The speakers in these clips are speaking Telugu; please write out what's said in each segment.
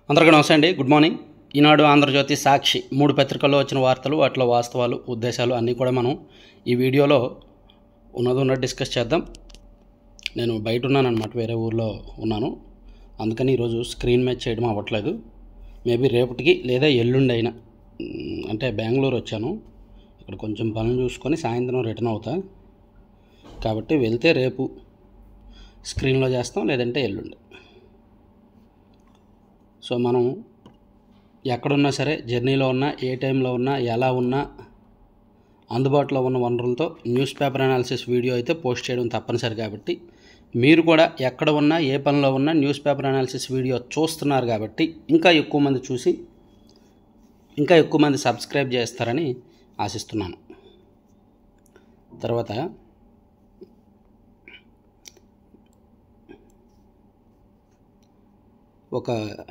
అందరికీ నమస్తే అండి. Good morning. ఈనాడు, ఆంధ్రజ్యోతి, సాక్షి 3 పత్రికల్లో వచ్చిన వార్తలు, వాటిలో వాస్తవాలు, ఉద్దేశాలు అన్నీ కూడా మనం ఈ వీడియోలో ఉన్నది డిస్కస్ చేద్దాం. నేను బయట ఉన్నాను అనమాట, వేరే ఊర్లో ఉన్నాను. అందుకని ఈరోజు స్క్రీన్ మ్యాచ్ చేయడం అవ్వట్లేదు. మేబీ రేపటికి లేదా ఎల్లుండి అయినా, అంటే బెంగళూరు వచ్చాను. ఇక్కడ కొంచెం పనులు చూసుకొని సాయంత్రం రిటర్న్ అవుతా. కాబట్టి వెళ్తే రేపు స్క్రీన్లో చేస్తాం, లేదంటే ఎల్లుండి. సో మనం ఎక్కడున్నా సరే, జర్నీలో ఉన్నా, ఏ టైంలో ఉన్నా, ఎలా ఉన్నా, అందుబాటులో ఉన్న వనరులతో న్యూస్ పేపర్ అనాలిసిస్ వీడియో అయితే పోస్ట్ చేయడం తప్పనిసరి. కాబట్టి మీరు కూడా ఎక్కడ ఉన్నా, ఏ పనిలో ఉన్నా న్యూస్ పేపర్ అనాలిసిస్ వీడియో చూస్తున్నారు కాబట్టి ఇంకా ఎక్కువ మంది చూసి ఇంకా ఎక్కువ మంది సబ్స్క్రైబ్ చేస్తారని ఆశిస్తున్నాను. తర్వాత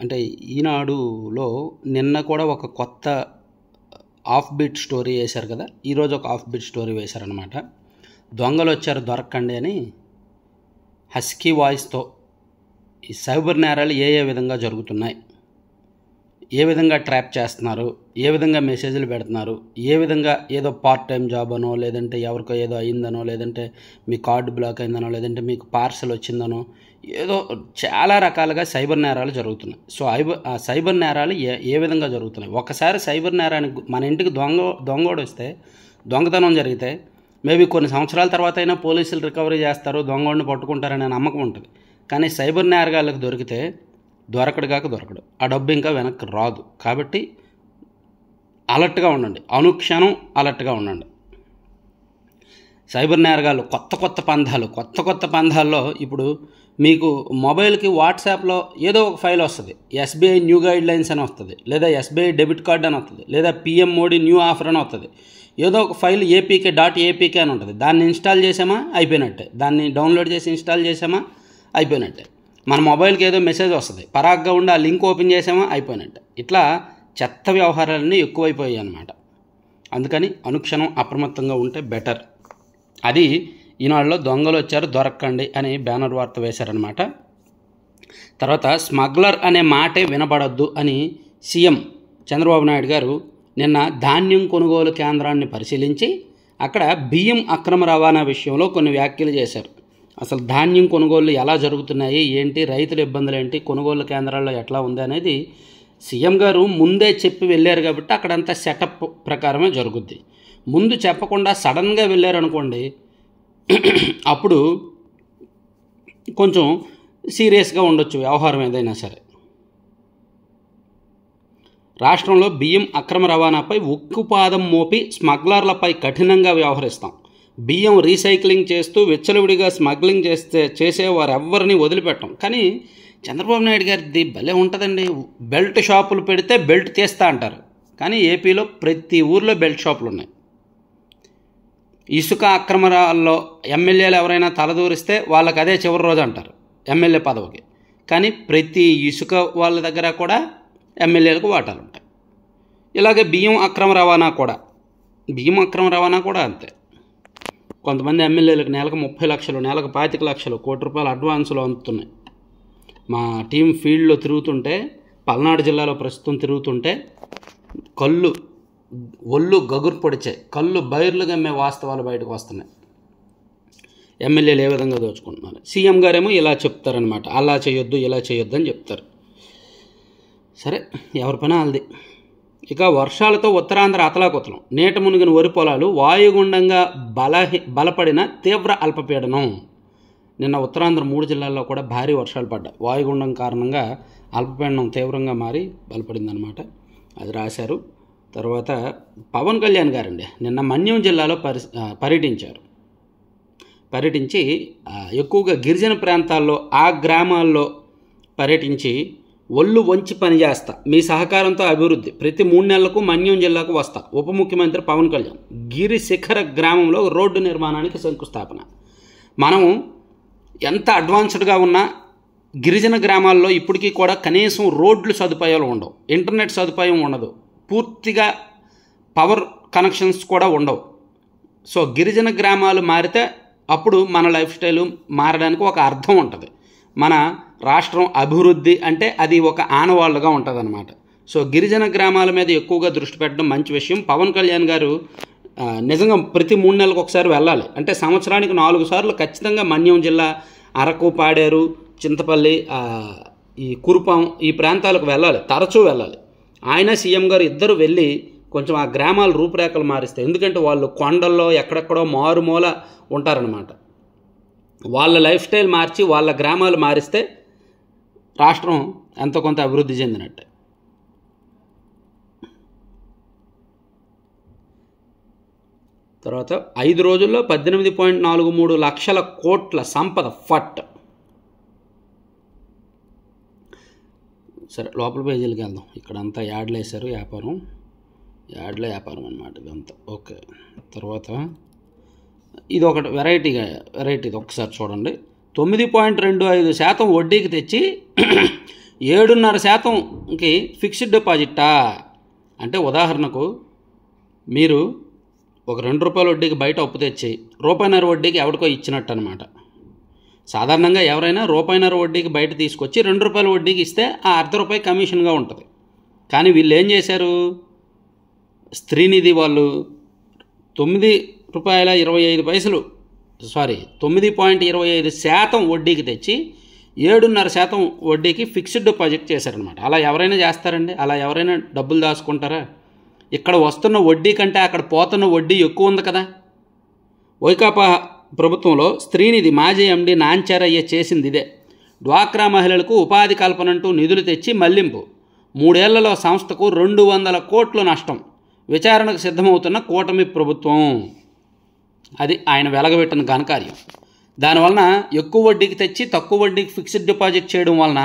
అంటే ఈనాడులో నిన్న కూడా ఒక కొత్త ఆఫ్ బీట్ స్టోరీ వేశారు కదా, ఈరోజు ఒక ఆఫ్ బీట్ స్టోరీ వేశారనమాట. దొంగలు వచ్చారు దొరక్కండి అని హస్కీ వాయిస్తో ఈ సైబర్ నేరాలు ఏ విధంగా జరుగుతున్నాయి, ఏ విధంగా ట్రాప్ చేస్తున్నారు, ఏ విధంగా మెసేజ్లు పెడుతున్నారు, ఏ విధంగా ఏదో పార్ట్ టైం జాబ్ అనో, లేదంటే ఎవరికో ఏదో అయిందనో, లేదంటే మీ కార్డు బ్లాక్ అయిందనో, లేదంటే మీకు పార్సల్ వచ్చిందనో, ఏదో చాలా రకాలుగా సైబర్ నేరాలు జరుగుతున్నాయి. సో ఆ సైబర్ నేరాలు ఏ విధంగా జరుగుతున్నాయి. ఒకసారి సైబర్ నేరానికి మన ఇంటికి దొంగోడు వస్తే, దొంగతనం జరిగితే మేబీ కొన్ని సంవత్సరాల తర్వాత అయినా పోలీసులు రికవరీ చేస్తారు, దొంగోడిని పట్టుకుంటారనే నమ్మకం ఉంటుంది. కానీ సైబర్ నేరగాళ్ళకి దొరికితే దొరకడు, ఆ డబ్బు ఇంకా వెనక్కి రాదు. కాబట్టి అలర్ట్గా ఉండండి, అనుక్షణం అలర్ట్గా ఉండండి. సైబర్ నేరగాళ్ళు కొత్త పందాల్లో ఇప్పుడు మీకు మొబైల్కి వాట్సాప్లో ఏదో ఒక ఫైల్ వస్తుంది, ఎస్బీఐ న్యూ గైడ్ లైన్స్ అని వస్తుంది, లేదా ఎస్బీఐ డెబిట్ కార్డ్ అని వస్తుంది, లేదా పిఎం మోడీ న్యూ ఆఫర్ అని వస్తుంది. ఏదో ఒక ఫైల్ APK అని ఉంటుంది. దాన్ని ఇన్స్టాల్ చేసామా అయిపోయినట్టే, దాన్ని డౌన్లోడ్ చేసి ఇన్స్టాల్ చేసామా అయిపోయినట్టే. మన మొబైల్కి ఏదో మెసేజ్ వస్తుంది, పరాగ్గా ఉండి ఆ లింక్ ఓపెన్ చేసామా అయిపోయినట్టే. ఇట్లా చెత్త వ్యవహారాలన్నీ ఎక్కువైపోయాయి అన్నమాట. అందుకని అనుక్షణం అప్రమత్తంగా ఉంటే బెటర్. అది ఈనాడులో దొంగలు వచ్చారు దొరక్కండి అని బ్యానర్ వార్త వేశారనమాట. తర్వాత స్మగ్లర్ అనే మాటే వినబడద్దు అని సీఎం చంద్రబాబు నాయుడు గారు నిన్న ధాన్యం కొనుగోలు కేంద్రాన్ని పరిశీలించి అక్కడ బియ్యం అక్రమ రవాణా విషయంలో కొన్ని వ్యాఖ్యలు చేశారు. అసలు ధాన్యం కొనుగోళ్లు ఎలా జరుగుతున్నాయి, ఏంటి, రైతుల ఇబ్బందులు ఏంటి, కొనుగోలు కేంద్రాల్లో ఎట్లా ఉంది అనేది సీఎం గారు ముందే చెప్పి వెళ్ళారు. కాబట్టి అక్కడంతా సెటప్ ప్రకారమే జరుగుద్ది. ముందు చెప్పకుండా సడన్గా వెళ్ళారనుకోండి, అప్పుడు కొంచెం సీరియస్గా ఉండొచ్చు వ్యవహారం ఏదైనా సరే. రాష్ట్రంలో బియ్యం అక్రమ రవాణాపై ఉక్కుపాదం మోపి స్మగ్లర్లపై కఠినంగా వ్యవహరిస్తాం. బియ్యం రీసైక్లింగ్ చేస్తూ విచ్చలవిడిగా స్మగ్లింగ్ చేసే వారెవ్వరిని వదిలిపెట్టం. కానీ చంద్రబాబు నాయుడు గారిది భలే ఉంటుందండి. బెల్ట్ షాపులు పెడితే బెల్ట్ తీస్తా అంటారు. కానీ ఏపీలో ప్రతి ఊర్లో బెల్ట్ షాపులు ఉన్నాయి. ఇసుక అక్రమాల్లో ఎమ్మెల్యేలు ఎవరైనా తలదూరిస్తే వాళ్ళకి అదే చివరి రోజు అంటారు ఎమ్మెల్యే పదవికి. కానీ ప్రతి ఇసుక వాళ్ళ దగ్గర కూడా ఎమ్మెల్యేలకు వాటాలు ఉంటాయి. ఇలాగే బియ్యం అక్రమ రవాణా కూడా అంతే. కొంతమంది ఎమ్మెల్యేలకు నెలకు 30 లక్షలు, నెలకు 25 లక్షలు, కోటి రూపాయలు అడ్వాన్సులు అందుతున్నాయి. మా టీం ఫీల్డ్లో తిరుగుతుంటే, పల్నాడు జిల్లాలో ప్రస్తుతం తిరుగుతుంటే ఒళ్ళు గగురు పొడిచే, కళ్ళు బైర్లు గమ్మే వాస్తవాలు బయటకు వస్తున్నాయి. ఎమ్మెల్యేలు ఏ విధంగా దోచుకుంటున్నారు. సీఎం గారేమో ఇలా చెప్తారనమాట, అలా చేయొద్దు, ఇలా చేయొద్దు అని చెప్తారు. సరే, ఎవరి పని వాళ్ళది. ఇక వర్షాలతో ఉత్తరాంధ్ర అతలాకుతలం, నీట మునిగిన వరి పొలాలు, వాయుగుండంగా బలపడిన తీవ్ర అల్పపీడనం. నిన్న ఉత్తరాంధ్ర 3 జిల్లాల్లో కూడా భారీ వర్షాలు పడ్డాయి. వాయుగుండం కారణంగా అల్పపీడనం తీవ్రంగా మారి బలపడిందనమాట. అది రాశారు. తర్వాత పవన్ కళ్యాణ్ గారండి నిన్న మన్యం జిల్లాలో పర్యటించి ఎక్కువగా గిరిజన ప్రాంతాల్లో, ఆ గ్రామాల్లో పర్యటించి ఒళ్ళు వంచి పనిచేస్తా, మీ సహకారంతో అభివృద్ధి, ప్రతి 3 నెలలకు మన్యం జిల్లాకు వస్తా, ఉప ముఖ్యమంత్రి పవన్ కళ్యాణ్. గిరి శిఖర గ్రామంలో రోడ్డు నిర్మాణానికి శంకుస్థాపన. మనం ఎంత అడ్వాన్స్డ్గా ఉన్నా గిరిజన గ్రామాల్లో ఇప్పటికీ కూడా కనీసం రోడ్లు సదుపాయాలు ఉండవు, ఇంటర్నెట్ సదుపాయం ఉండదు, పూర్తిగా పవర్ కనెక్షన్స్ కూడా ఉండవు. సో గిరిజన గ్రామాలు మారితే అప్పుడు మన లైఫ్ స్టైలు మారడానికి ఒక అర్థం ఉంటుంది. మన రాష్ట్రం అభివృద్ధి అంటే అది ఒక ఆనవాళ్ళుగా ఉంటుందన్నమాట. సో గిరిజన గ్రామాల మీద ఎక్కువగా దృష్టి పెట్టడం మంచి విషయం. పవన్ కళ్యాణ్ గారు నిజంగా ప్రతి 3 నెలలకు ఒకసారి వెళ్ళాలి. అంటే సంవత్సరానికి 4 సార్లు ఖచ్చితంగా మన్యం జిల్లా, అరకు, పాడేరు, చింతపల్లి, ఈ కురుపాం ఈ ప్రాంతాలకు వెళ్ళాలి, తరచూ వెళ్ళాలి. ఆయన సీఎం గారు ఇద్దరు వెళ్ళి కొంచెం ఆ గ్రామాల రూపురేఖలు మారిస్తే, ఎందుకంటే వాళ్ళు కొండల్లో ఎక్కడెక్కడో మారుమూల ఉంటారనమాట. వాళ్ళ లైఫ్ స్టైల్ మార్చి వాళ్ళ గ్రామాలు మారిస్తే రాష్ట్రం ఎంతో కొంత అభివృద్ధి చెందినట్టే. తర్వాత 5 రోజుల్లో 18.43 లక్షల కోట్ల సంపద ఫట్. సరే, లోపల పేజీలకి వెళ్దాం. ఇక్కడంతా యాడ్లు వేశారు, యాడ్ల వ్యాపారం అనమాట ఇదంతా. ఓకే, తర్వాత ఇది ఒకటి వెరైటీది ఒకసారి చూడండి. 9.25% వడ్డీకి తెచ్చి 7.5%కి ఫిక్స్డ్ డిపాజిటా? అంటే ఉదాహరణకు మీరు ఒక ₹2 వడ్డీకి బయట అప్పు తెచ్చి ₹1.5 వడ్డీకి ఎవరికో ఇచ్చినట్టు అనమాట. సాధారణంగా ఎవరైనా ₹1.5 వడ్డీకి బయట తీసుకొచ్చి ₹2 వడ్డీకి ఇస్తే ఆ ₹0.5 కమిషన్గా ఉంటుంది. కానీ వీళ్ళు ఏం చేశారు, స్త్రీనిధి వాళ్ళు 9.25% వడ్డీకి తెచ్చి 7.5% వడ్డీకి ఫిక్స్డ్ డిపాజిట్ చేశారనమాట. అలా ఎవరైనా చేస్తారండి? అలా ఎవరైనా డబ్బులు దాచుకుంటారా? ఇక్కడ వస్తున్న వడ్డీ కంటే అక్కడ పోతున్న వడ్డీ ఎక్కువ ఉంది కదా. వైకాపా ప్రభుత్వంలో స్త్రీనిధి మాజీ ఎండీ నాంచారయ్య చేసింది ఇదే. డ్వాక్రా మహిళలకు ఉపాధి కల్పనంటూ నిధులు తెచ్చి మళ్లింపు. 3 ఏళ్లలో సంస్థకు 200 కోట్ల నష్టం. విచారణకు సిద్ధమవుతున్న కూటమి ప్రభుత్వం. అది ఆయన వెలగబెట్టిన ఘనకార్యం. దానివలన ఎక్కువ వడ్డీకి తెచ్చి తక్కువ వడ్డీకి ఫిక్స్డ్ డిపాజిట్ చేయడం వలన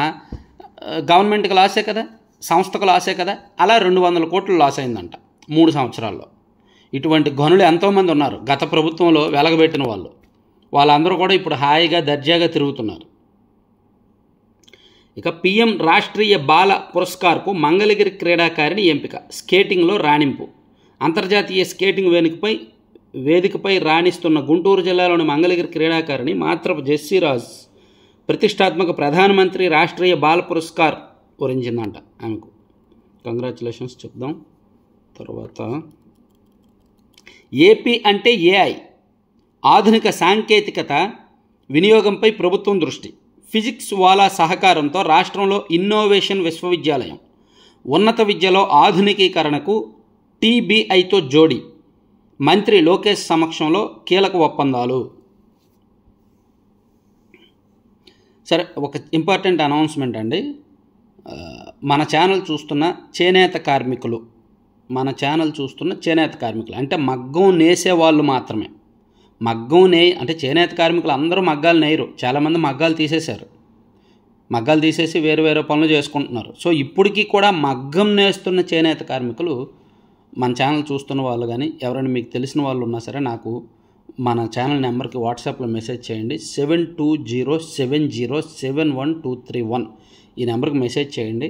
గవర్నమెంట్కి లాసే కదా, సంస్థకు లాసే కదా. అలా 200 కోట్లు లాస్ అయిందంట 3 సంవత్సరాల్లో. ఇటువంటి గనులు ఎంతోమంది ఉన్నారు గత ప్రభుత్వంలో వెలగబెట్టిన వాళ్ళు. వాళ్ళందరూ కూడా ఇప్పుడు హాయిగా దర్జాగా తిరుగుతున్నారు. ఇక పీఎం రాష్ట్రీయ బాల పురస్కార్కు మంగళగిరి క్రీడాకారిణి ఎంపిక. స్కేటింగ్లో రాణింపు. అంతర్జాతీయ స్కేటింగ్ వేదికపై రాణిస్తున్న గుంటూరు జిల్లాలోని మంగళగిరి క్రీడాకారిణి మాత్రపు జెస్సీరాజ్ ప్రతిష్టాత్మక ప్రధానమంత్రి రాష్ట్రీయ బాల పురస్కార్ వరించిందంట. ఆమెకు కంగ్రాచులేషన్స్ చెప్దాం. తర్వాత ఏపీ అంటే ఏఐ, ఆధునిక సాంకేతికత వినియోగంపై ప్రభుత్వం దృష్టి. ఫిజిక్స్ వాలా సహకారంతో రాష్ట్రంలో ఇన్నోవేషన్ విశ్వవిద్యాలయం. ఉన్నత విద్యలో ఆధునికీకరణకు టీబీఐతో జోడీ. మంత్రి లోకేష్ సమక్షంలో కీలక ఒప్పందాలు. సరే, ఒక ఇంపార్టెంట్ అనౌన్స్మెంట్ అండి. మన ఛానల్ చూస్తున్న చేనేత కార్మికులు అంటే మగ్గం నేసే వాళ్ళు మాత్రమే. అంటే చేనేత కార్మికులు అందరూ మగ్గాలు నేయరు. చాలామంది మగ్గాలు తీసేశారు. మగ్గాలు తీసేసి వేరే పనులు చేసుకుంటున్నారు. సో ఇప్పటికీ కూడా మగ్గం నేస్తున్న చేనేత కార్మికులు మన ఛానల్ చూస్తున్న వాళ్ళు కానీ ఎవరైనా మీకు తెలిసిన వాళ్ళు ఉన్నా సరే నాకు మన ఛానల్ నెంబర్కి వాట్సాప్లో మెసేజ్ చేయండి. 7207071231 ఈ నెంబర్కి మెసేజ్ చేయండి.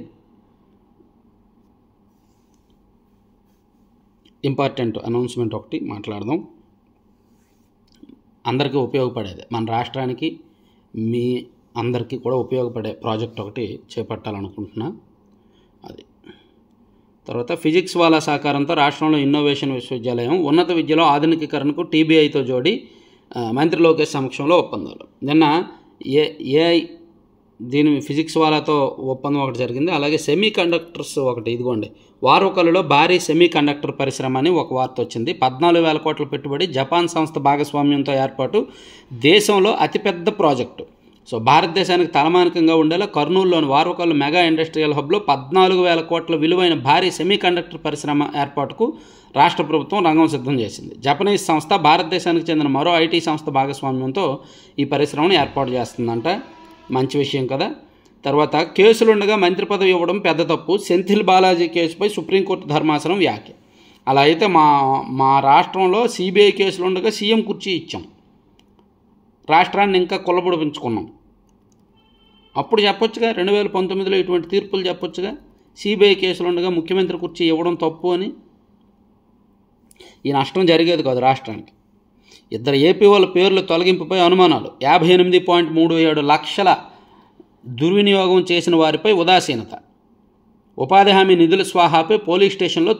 ఇంపార్టెంట్ అనౌన్స్మెంట్ ఒకటి మాట్లాడదాం. అందరికీ ఉపయోగపడేది, మన రాష్ట్రానికి మీ అందరికీ కూడా ఉపయోగపడే ప్రాజెక్ట్ ఒకటి చేపట్టాలనుకుంటున్నా. అది తర్వాత ఫిజిక్స్ వాళ్ళ సహకారంతో రాష్ట్రంలో ఇన్నోవేషన్ విశ్వవిద్యాలయం. ఉన్నత విద్యలో ఆధునికీకరణకు టీబీఐతో జోడి. మంత్రి లోకేష్ సమక్షంలో ఒప్పందాలు. నిన్న ఏఐ దీని ఫిజిక్స్ వాళ్ళతో ఒప్పందం ఒకటి జరిగింది. అలాగే సెమీ కండక్టర్స్ ఒకటి. ఇదిగోండి, వారోకల్లో భారీ సెమీ కండక్టర్ పరిశ్రమ అని ఒక వార్త వచ్చింది. 14,000 కోట్ల పెట్టుబడి, జపాన్ సంస్థ భాగస్వామ్యంతో ఏర్పాటు. దేశంలో అతిపెద్ద ప్రాజెక్టు. సో భారతదేశానికి తలమానికంగా ఉండేలా కర్నూలులోని వారోకల్ మెగా ఇండస్ట్రియల్ హబ్లో 14,000 కోట్ల విలువైన భారీ సెమీ కండక్టర్ పరిశ్రమ ఏర్పాటుకు రాష్ట్ర ప్రభుత్వం రంగం సిద్ధం చేసింది. జపనీస్ సంస్థ, భారతదేశానికి చెందిన మరో ఐటీ సంస్థ భాగస్వామ్యంతో ఈ పరిశ్రమను ఏర్పాటు చేస్తుందంట. మంచి విషయం కదా. తర్వాత కేసులుండగా మంత్రి పదవి ఇవ్వడం పెద్ద తప్పు. సెంథిల్ బాలాజీ కేసుపై సుప్రీంకోర్టు ధర్మాసనం వ్యాఖ్య. అలా అయితే మా రాష్ట్రంలో సిబిఐ కేసులుండగా సీఎం కుర్చీ ఇచ్చాం, రాష్ట్రాన్ని ఇంకా కుల్లబొడిపించుకున్నాం. అప్పుడు చెప్పొచ్చుగా, 2019లో ఇటువంటి తీర్పులు చెప్పొచ్చుగా, సిబిఐ కేసులుండగా ముఖ్యమంత్రి కుర్చీ ఇవ్వడం తప్పు అని. ఈ నష్టం జరిగేది కాదు రాష్ట్రానికి. 2 ఏపీ వాళ్ళ పేర్ల తొలగింపుపై అనుమానాలు. 58.37 లక్షల దుర్వినియోగం చేసిన వారిపై ఉదాసీనత. ఉపాధి హామీ నిధుల స్వాహాపై పోలీస్ స్టేషన్లో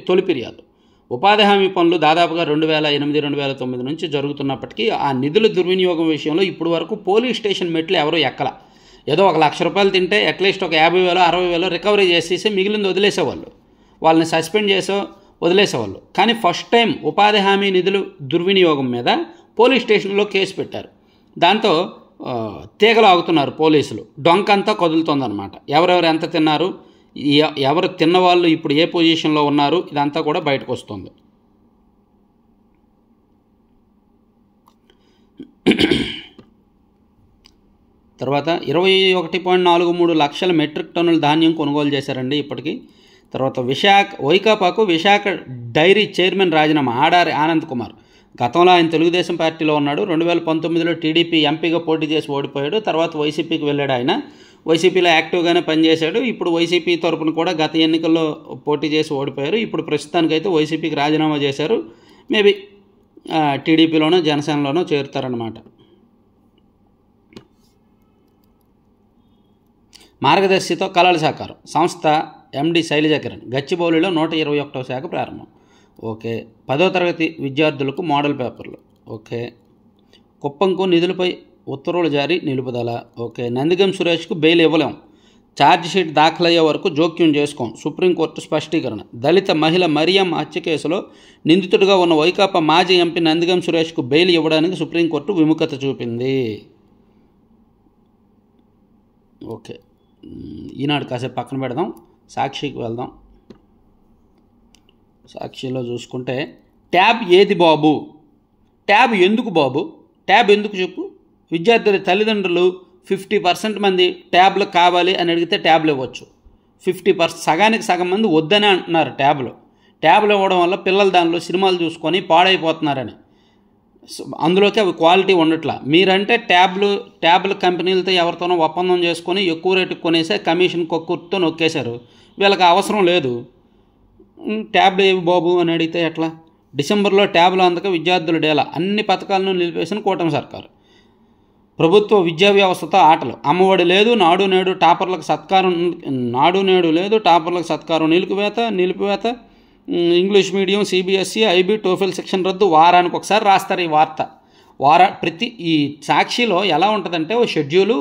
తొలి ఫిర్యాదు. ఉపాధి హామీ పనులు దాదాపుగా 2008-2009 నుంచి జరుగుతున్నప్పటికీ ఆ నిధుల దుర్వినియోగం విషయంలో ఇప్పటి వరకు పోలీస్ స్టేషన్ మెట్లు ఎవరూ ఎక్కల. ఏదో ₹1,00,000 తింటే అట్లీస్ట్ ఒక 50,000 60,000 రికవరీ చేసేసి మిగిలింది వదిలేసేవాళ్ళు, వాళ్ళని సస్పెండ్ చేసో వదిలేసేవాళ్ళు. కానీ ఫస్ట్ టైం ఉపాధి హామీ నిధులు దుర్వినియోగం మీద పోలీస్ స్టేషన్లో కేసు పెట్టారు. దాంతో తీగలు ఆగుతున్నారు పోలీసులు. డొంకంతా కదులుతోందన్నమాట. ఎవరెవరు ఎంత తిన్నారు, ఎవరు తిన్నవాళ్ళు ఇప్పుడు ఏ పొజిషన్లో ఉన్నారు, ఇదంతా కూడా బయటకు వస్తుంది. తర్వాత 21.43 లక్షల మెట్రిక్ టన్నుల ధాన్యం కొనుగోలు చేశారండి ఇప్పటికీ. తర్వాత వైకాపాకు విశాఖ డైరీ చైర్మన్ రాజీనామా. ఆడారి ఆనంద్ కుమార్. గతంలో ఆయన తెలుగుదేశం పార్టీలో ఉన్నాడు. 2019లో టీడీపీ ఎంపీగా పోటీ చేసి ఓడిపోయాడు. తర్వాత వైసీపీకి వెళ్ళాడు. ఆయన వైసీపీలో యాక్టివ్గానే పనిచేశాడు. ఇప్పుడు వైసీపీ తరపున కూడా గత ఎన్నికల్లో పోటీ చేసి ఓడిపోయారు. ఇప్పుడు ప్రస్తుతానికైతే వైసీపీకి రాజీనామా చేశారు. మేబీ టీడీపీలోనో జనసేనలోనో చేరుతారన్నమాట. మార్గదర్శితో కళల సాకారం. సంస్థ ఎండి శైలజ కిరణ్. గచ్చిబౌలిలో 121వ శాఖ ప్రారంభం. ఓకే. 10వ తరగతి విద్యార్థులకు మోడల్ పేపర్లు. ఓకే. కుప్పంకు నిధులపై ఉత్తర్వులు జారీ, నిలుపుదల. ఓకే. నందిగం సురేష్కు బెయిల్ ఇవ్వలేం, ఛార్జ్షీట్ దాఖలయ్యే వరకు జోక్యం చేసుకోం, సుప్రీంకోర్టు స్పష్టీకరణ. దళిత మహిళ మరియం హత్య కేసులో నిందితుడిగా ఉన్న వైకాపా మాజీ ఎంపీ నందిగం సురేష్కు బెయిల్ ఇవ్వడానికి సుప్రీంకోర్టు విముఖత చూపింది. ఓకే. ఈనాడు కాసేపు పక్కన పెడదాం, సాక్షికి వెళ్దాం. సాక్షిలో చూసుకుంటే ట్యాబ్ ఏది బాబు, ట్యాబ్ ఎందుకు బాబు, ట్యాబ్ ఎందుకు చెప్పు. విద్యార్థుల తల్లిదండ్రులు 50% మంది ట్యాబ్లు కావాలి అని అడిగితే ట్యాబ్లు ఇవ్వచ్చు. 50%, సగానికి సగం మంది వద్దనే అంటున్నారు ట్యాబ్లు ఇవ్వడం వల్ల పిల్లలు దానిలో సినిమాలు చూసుకొని పాడైపోతున్నారని. అందులోకి అవి క్వాలిటీ ఉండట్లా. మీరంటే ట్యాబ్లు కంపెనీలతో ఎవరితోనో ఒప్పందం చేసుకొని ఎక్కువ రేటుకు కొనేసే కమిషన్ కొక్కుతో నొక్కేశారు. వీళ్ళకి అవసరం లేదు. ట్యాబ్లు ఏవి బాబు అని అడిగితే ఎట్లా. డిసెంబర్లో ట్యాబ్లు అందక విద్యార్థుల డేలా. అన్ని పథకాలను నిలిపేసిన కూటమి సర్కారు. ప్రభుత్వ విద్యా వ్యవస్థతో ఆటలు. అమ్మఒడి లేదు, నాడు నేడు టాపర్లకు సత్కారం, నిలిపివేత. English medium, CBSE, IB, TOEFL section రద్దు. వారానికి ఒకసారి రాస్తారు ఈ వార్త. ఈ సాక్షిలో ఎలా ఉంటుందంటే ఓ షెడ్యూలు.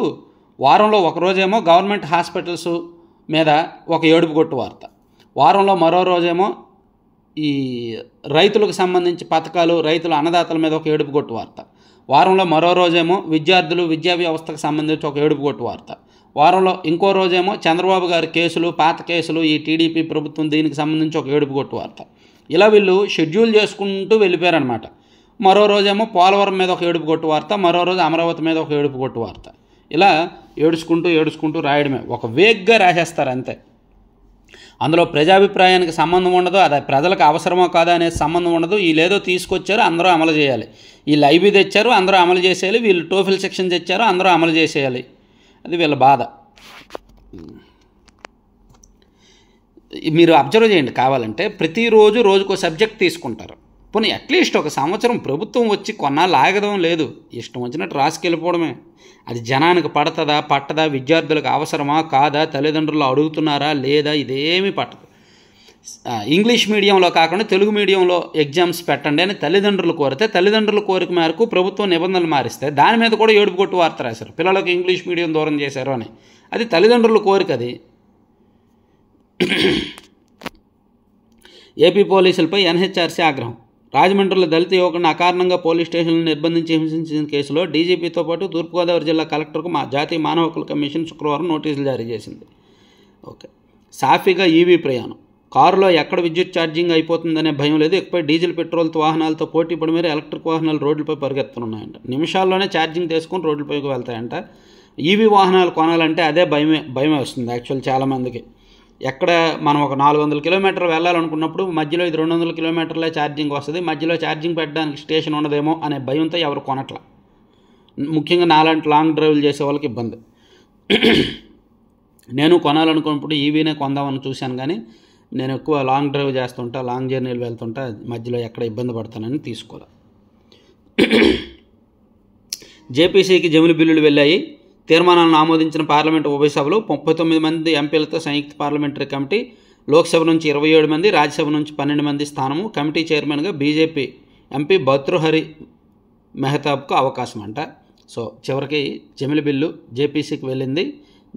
వారంలో ఒకరోజేమో గవర్నమెంట్ హాస్పిటల్స్ మీద ఒక ఏడుపు కొట్టు వార్త, వారంలో మరో రోజేమో ఈ రైతులకు సంబంధించి పథకాలు, రైతుల అన్నదాతల మీద ఒక ఏడుపు కొట్టు వార్త, వారంలో మరో రోజేమో విద్యార్థులు, విద్యా వ్యవస్థకు సంబంధించి ఒక ఏడుపు కొట్టు వార్త, వారంలో ఇంకో రోజేమో చంద్రబాబు గారి కేసులు, పాత కేసులు, ఈ టీడీపీ ప్రభుత్వం దీనికి సంబంధించి ఒక ఏడుపు కొట్టు వార్త. ఇలా వీళ్ళు షెడ్యూల్ చేసుకుంటూ వెళ్ళిపోయారనమాట. మరో రోజేమో పోలవరం మీద ఒక ఏడుపు కొట్టు వార్త, మరో రోజు అమరావతి మీద ఒక ఏడుపు కొట్టు వార్త. ఇలా ఏడుచుకుంటూ రాయడమే. ఒక వేగ్గా రాసేస్తారు అంతే. అందులో ప్రజాభిప్రాయానికి సంబంధం ఉండదు, అది ప్రజలకు అవసరమో కాదా అనే సంబంధం ఉండదు. వీళ్ళేదో తీసుకొచ్చారు, అందరూ అమలు చేయాలి. వీళ్ళు ఐబీ తెచ్చారు, అందరూ అమలు చేసేయాలి. వీళ్ళు టోఫెల్ సెక్షన్ తెచ్చారు, అందరూ అమలు చేసేయాలి. అది వీళ్ళ బాధ. మీరు అబ్జర్వ్ చేయండి కావాలంటే. ప్రతిరోజు రోజుకో సబ్జెక్ట్ తీసుకుంటారు. పోనీ అట్లీస్ట్ ఒక సంవత్సరం ప్రభుత్వం వచ్చి కొన్నాళ్ళు ఆగడం లేదు, ఇష్టం వచ్చినట్టు రాసుకెళ్ళిపోవడమే. అది జనానికి పట్టదా, విద్యార్థులకు అవసరమా కాదా, తల్లిదండ్రులు అడుగుతున్నారా లేదా, ఇదేమీ పట్టదు. ఇంగ్లీష్ మీడియంలో కాకుండా తెలుగు మీడియంలో ఎగ్జామ్స్ పెట్టండి అని తల్లిదండ్రులు కోరితే, తల్లిదండ్రుల కోరిక మేరకు ప్రభుత్వం నిబంధనలు మారిస్తే దాని మీద కూడా ఏడుపు కొట్టు వార్త రాశారు. పిల్లలకు ఇంగ్లీష్ మీడియం దూరం చేశారు అని. అది తల్లిదండ్రుల కోరిక. అది ఏపీ పోలీసులపై ఎన్హెచ్ఆర్సీ ఆగ్రహం. రాజమండ్రిలో దళిత యువకుడిని అకారణంగా పోలీస్ స్టేషన్లో నిర్బంధించి హింసించిన కేసులో డీజీపీతో పాటు తూర్పుగోదావరి జిల్లా కలెక్టర్కు జాతీయ మానవ హక్కుల కమిషన్ శుక్రవారం నోటీసులు జారీ చేసింది. ఓకే. సాఫీగా ఈవీ ప్రయాణం. కారులో ఎక్కడ విద్యుత్ ఛార్జింగ్ అయిపోతుందనే భయం లేదు. ఇకపై డీజిల్, పెట్రోల్తో వాహనాలతో పోటీ పడి మీద ఎలక్ట్రిక్ వాహనాలు రోడ్లపై పరిగెత్తున్నాయంట. నిమిషాల్లోనే ఛార్జింగ్ తీసుకొని రోడ్లపైకి వెళ్తాయంట. ఈవీ వాహనాలు కొనాలంటే అదే భయమే వస్తుంది యాక్చువల్ చాలామందికి. ఎక్కడ మనం ఒక 400 కిలోమీటర్లు వెళ్ళాలనుకున్నప్పుడు మధ్యలో ఇది 200 కిలోమీటర్లే ఛార్జింగ్ వస్తుంది, మధ్యలో ఛార్జింగ్ పెట్టడానికి స్టేషన్ ఉండదేమో అనే భయంతో ఎవరు కొనట్ల. ముఖ్యంగా నాలాంటి లాంగ్ డ్రైవ్లు చేసే వాళ్ళకి ఇబ్బంది. నేను కొనాలనుకున్నప్పుడు ఈవీనే కొందామని చూశాను, కానీ నేను ఎక్కువ లాంగ్ డ్రైవ్ చేస్తుంటా, లాంగ్ జర్నీలు వెళ్తుంటా, మధ్యలో ఎక్కడ ఇబ్బంది పడతానని తీసుకోవాలి. జేపీసీకి జమిలి బిల్లులు వెళ్ళాయి. తీర్మానాలను ఆమోదించిన పార్లమెంటు ఉభయ సభలు 39 మంది ఎంపీలతో సంయుక్త పార్లమెంటరీ కమిటీ, లోక్సభ నుంచి 27 మంది, రాజ్యసభ నుంచి 12 మంది స్థానము. కమిటీ చైర్మన్గా బీజేపీ ఎంపీ భర్తృహరి మెహతాబ్కు అవకాశం అంట. సో చివరికి జమిలి బిల్లు జేపీసీకి వెళ్ళింది.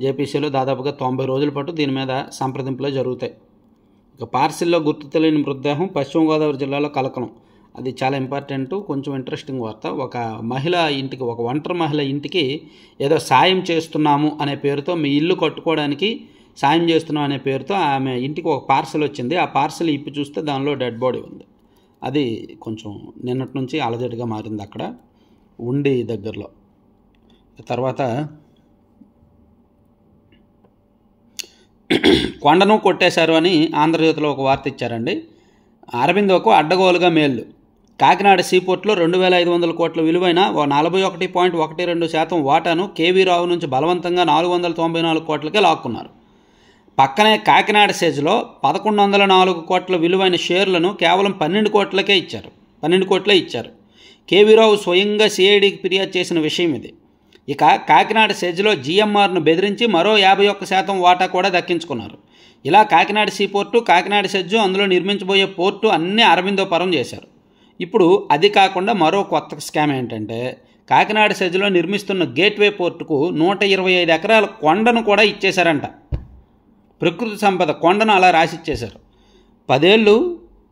జేపీసీలో దాదాపుగా 90 రోజుల పాటు దీని మీద సంప్రదింపులే జరుగుతాయి. ఇక పార్సిల్లో గుర్తు తెలియని మృతదేహం, పశ్చిమ గోదావరి జిల్లాలో కలకలం. అది చాలా ఇంపార్టెంట్, కొంచెం ఇంట్రెస్టింగ్ వార్త. ఒక మహిళ ఇంటికి, ఒక ఒంటరి మహిళ ఇంటికి ఏదో సాయం చేస్తున్నాము అనే పేరుతో, మీ ఇల్లు కట్టుకోవడానికి సాయం చేస్తున్నాం అనే పేరుతో ఆమె ఇంటికి ఒక పార్సల్ వచ్చింది. ఆ పార్సల్ ఇప్పి చూస్తే దానిలో డెడ్ బాడీ ఉంది. అది కొంచెం నిన్నటి నుంచి అలజడిగా మారింది అక్కడ ఉండి దగ్గరలో. తర్వాత కొండను కొట్టేశారు అని ఆంధ్రజ్యోతిలో ఒక వార్త ఇచ్చారండి. అరబిందోకు అడ్డగోలుగా మేళ్ళు. కాకినాడ సీపోర్ట్లో 2500 కోట్ల విలువైన 41.12% వాటాను కేవీ రావు నుంచి బలవంతంగా 494 కోట్లకే లాక్కున్నారు. పక్కనే కాకినాడ సెజ్లో 1104 కోట్ల విలువైన షేర్లను కేవలం 12 కోట్లే ఇచ్చారు. కేవీ రావు స్వయంగా సిఐడికి ఫిర్యాదు చేసిన విషయం ఇది. ఇక కాకినాడ సెజ్లో జీఎంఆర్ను బెదిరించి మరో 51% వాటా కూడా దక్కించుకున్నారు. ఇలా కాకినాడ సీపోర్టు, కాకినాడ సెజ్జు, అందులో నిర్మించబోయే పోర్టు అన్నీ అరబిందో పరం చేశారు. ఇప్పుడు అది కాకుండా మరో కొత్త స్కామ్ ఏంటంటే, కాకినాడ సెజ్లో నిర్మిస్తున్న గేట్వే పోర్టుకు 125 ఎకరాల కొండను కూడా ఇచ్చేశారంట. ప్రకృతి సంపద కొండను అలా రాసిచ్చేశారు. 10 ఏళ్ళు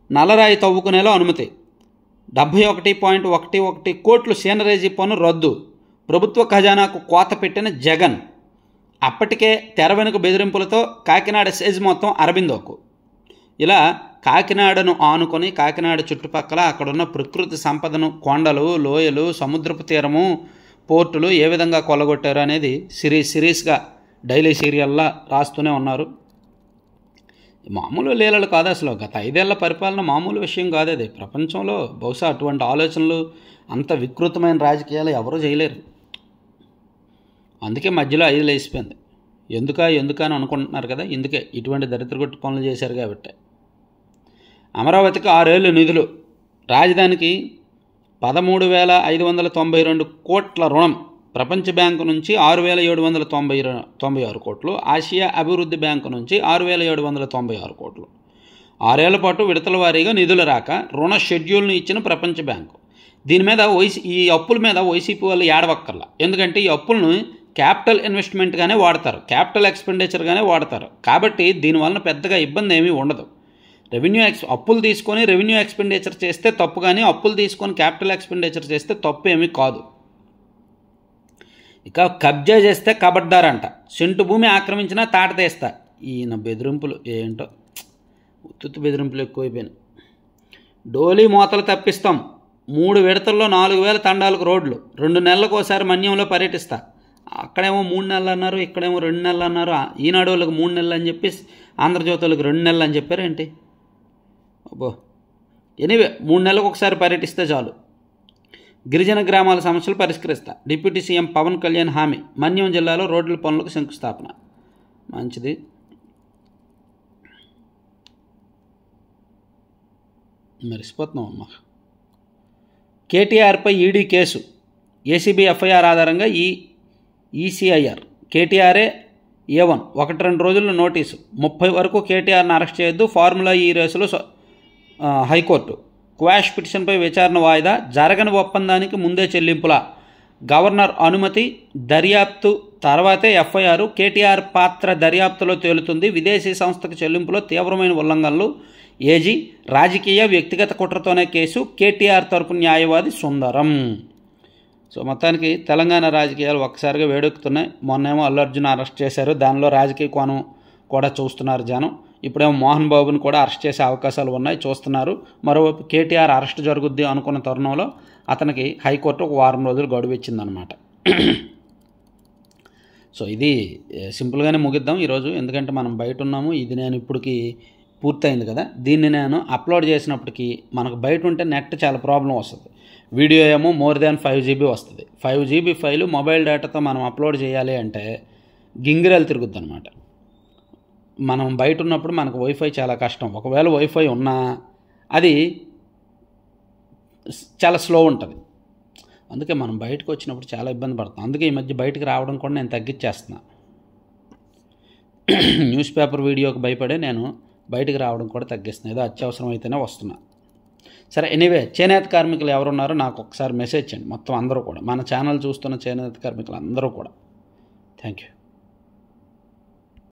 నల్లరాయి తవ్వుకునేలా అనుమతి, 71.11 కోట్లు సీనరేజీ పన్ను రద్దు, ప్రభుత్వ ఖజానాకు కోత పెట్టిన జగన్. అప్పటికే తెర వెనుక బెదిరింపులతో కాకినాడ సెజ్ మొత్తం అరబిందోకు. ఇలా కాకినాడను ఆనుకొని కాకినాడ చుట్టుపక్కల అక్కడున్న ప్రకృతి సంపదను, కొండలు, లోయలు, సముద్రపు తీరము, పోర్టులు ఏ విధంగా కొల్లగొట్టారు అనేది సిరీస్గా డైలీ సీరియల్లా రాస్తూనే ఉన్నారు. మామూలు లీలలు కాదు అసలు. గత 5 ఏళ్ల పరిపాలన మామూలు విషయం కాదు అది. ప్రపంచంలో బహుశా అటువంటి ఆలోచనలు, అంత వికృతమైన రాజకీయాలు ఎవరూ చేయలేరు. అందుకే మధ్యలో 5 లేసిపోయింది. ఎందుకా అని అనుకుంటున్నారు కదా, ఇందుకే ఇటువంటి దరిద్రగొట్టు పనులు చేశారు కాబట్టి. అమరావతికి 6 ఏళ్ళు నిధులు, రాజధానికి 13,592 కోట్ల రుణం, ప్రపంచ బ్యాంకు నుంచి 6,796 కోట్లు, ఆసియా అభివృద్ధి బ్యాంకు నుంచి 6,796 కోట్లు. 6 ఏళ్ల పాటు విడతల వారీగా నిధులు రాక రుణ షెడ్యూల్ను ఇచ్చిన ప్రపంచ బ్యాంకు. దీని మీద ఈ అప్పుల మీద వైసీపీ వాళ్ళు ఏడవక్కర్లా. ఎందుకంటే ఈ అప్పులను క్యాపిటల్ ఇన్వెస్ట్మెంట్గానే వాడతారు, క్యాపిటల్ ఎక్స్పెండిచర్గానే వాడతారు. కాబట్టి దీనివలన పెద్దగా ఇబ్బంది ఏమీ ఉండదు. అప్పులు తీసుకొని రెవెన్యూ ఎక్స్పెండిచర్ చేస్తే తప్పు, కానీ అప్పులు తీసుకొని క్యాపిటల్ ఎక్స్పెండిచర్ చేస్తే తప్పు ఏమీ కాదు. ఇక కబ్జా చేస్తే కబడ్దారంట, సెంటు భూమి ఆక్రమించినా తాట తీస్తా. ఈయన బెదిరింపులు ఏంటో, ఉత్తుత్తు బెదిరింపులు ఎక్కువైపోయినాయి. డోలీ మూతలు తప్పిస్తాం, 3 విడతల్లో 4,000 తండాలకు రోడ్లు, 2 నెలలకు ఒకసారి మన్యంలో పర్యటిస్తా. అక్కడేమో 3 నెలలు అన్నారు, ఇక్కడేమో 2 నెలలు అన్నారు. ఈనాడు వాళ్ళకి 3 నెలలు అని చెప్పి ఆంధ్రజ్యోతి వాళ్ళకి 2 నెలలు అని చెప్పారేంటి? అబ్బో, ఎనీవే 3 నెలలకు ఒకసారి పర్యటిస్తే చాలు. గిరిజన గ్రామాల సమస్యలు పరిష్కరిస్తా, డిప్యూటీ సీఎం పవన్ కళ్యాణ్ హామీ. మన్యం జిల్లాలో రోడ్ల పనులకు శంకుస్థాపన. మంచిది. మరిసిపోతున్నాం అమ్మా. కేటీఆర్పై ఈడీ కేసు, ఏసీబీ ఎఫ్ఐఆర్ ఆధారంగా ఈసీఐఆర్ కేటీఆర్ఏ A1 1-2 రోజుల్లో నోటీసు. 30 వరకు కేటీఆర్ను అరెస్ట్ చేయొద్దు, ఫార్ములా ఈ రేసులో హైకోర్టు. క్వాష్ పిటిషన్పై విచారణ వాయిదా, జరగని ఒప్పందానికి ముందే చెల్లింపుల, గవర్నర్ అనుమతి, దర్యాప్తు తర్వాతే ఎఫ్ఐఆర్. కేటీఆర్ పాత్ర దర్యాప్తులో తేలుతుంది, విదేశీ సంస్థకు చెల్లింపులో తీవ్రమైన ఉల్లంఘనలు, ఏజీ రాజకీయ వ్యక్తిగత కుట్రతోనే కేసు, కేటీఆర్ తరపు న్యాయవాది సుందరం. సో మొత్తానికి తెలంగాణ రాజకీయాలు ఒక్కసారిగా వేడెక్కుతున్నాయి. మొన్నేమో అల్లు అర్జున్ అరెస్ట్ చేశారు, దానిలో రాజకీయ కోణం కూడా చూస్తున్నారు జనం. ఇప్పుడేమో మోహన్ బాబుని కూడా అరెస్ట్ చేసే అవకాశాలు ఉన్నాయి, చూస్తున్నారు. మరోవైపు కేటీఆర్ అరెస్ట్ జరుగుద్ది అనుకున్న తరుణంలో అతనికి హైకోర్టు ఒక 1 వారం రోజులు గడువు ఇచ్చిందనమాట. సో ఇది సింపుల్గానే ముగిద్దాం ఈరోజు, ఎందుకంటే మనం బయట ఉన్నాము. ఇది నేను ఇప్పటికి పూర్తయింది కదా, దీన్ని నేను అప్లోడ్ చేసినప్పటికీ మనకు బయట ఉంటే నెట్ చాలా ప్రాబ్లం వస్తుంది. వీడియో ఏమో మోర్ దాన్ 5 GB వస్తుంది. 5 GB ఫైలు మొబైల్ డేటాతో మనం అప్లోడ్ చేయాలి అంటే గింగిరాలు తిరుగుద్ది అనమాట. మనం బయట ఉన్నప్పుడు మనకు వైఫై చాలా కష్టం. ఒకవేళ వైఫై ఉన్నా అది చాలా స్లో ఉంటుంది. అందుకే మనం బయటకు వచ్చినప్పుడు చాలా ఇబ్బంది పడుతున్నాం. అందుకే ఈ మధ్య బయటకు రావడం కూడా నేను తగ్గించేస్తున్నా. న్యూస్ పేపర్ వీడియోకి భయపడే నేను బయటకు రావడం కూడా తగ్గిస్తున్నాను. ఏదో అత్యవసరం అయితేనే వస్తున్నా. సరే, ఎనీవే, చేనేత కార్మికులు ఎవరున్నారో నాకు ఒకసారి మెసేజ్ చేయండి. మొత్తం అందరూ కూడా, మన ఛానల్ చూస్తున్న చేనేత కార్మికులు అందరూ కూడా. Thank you.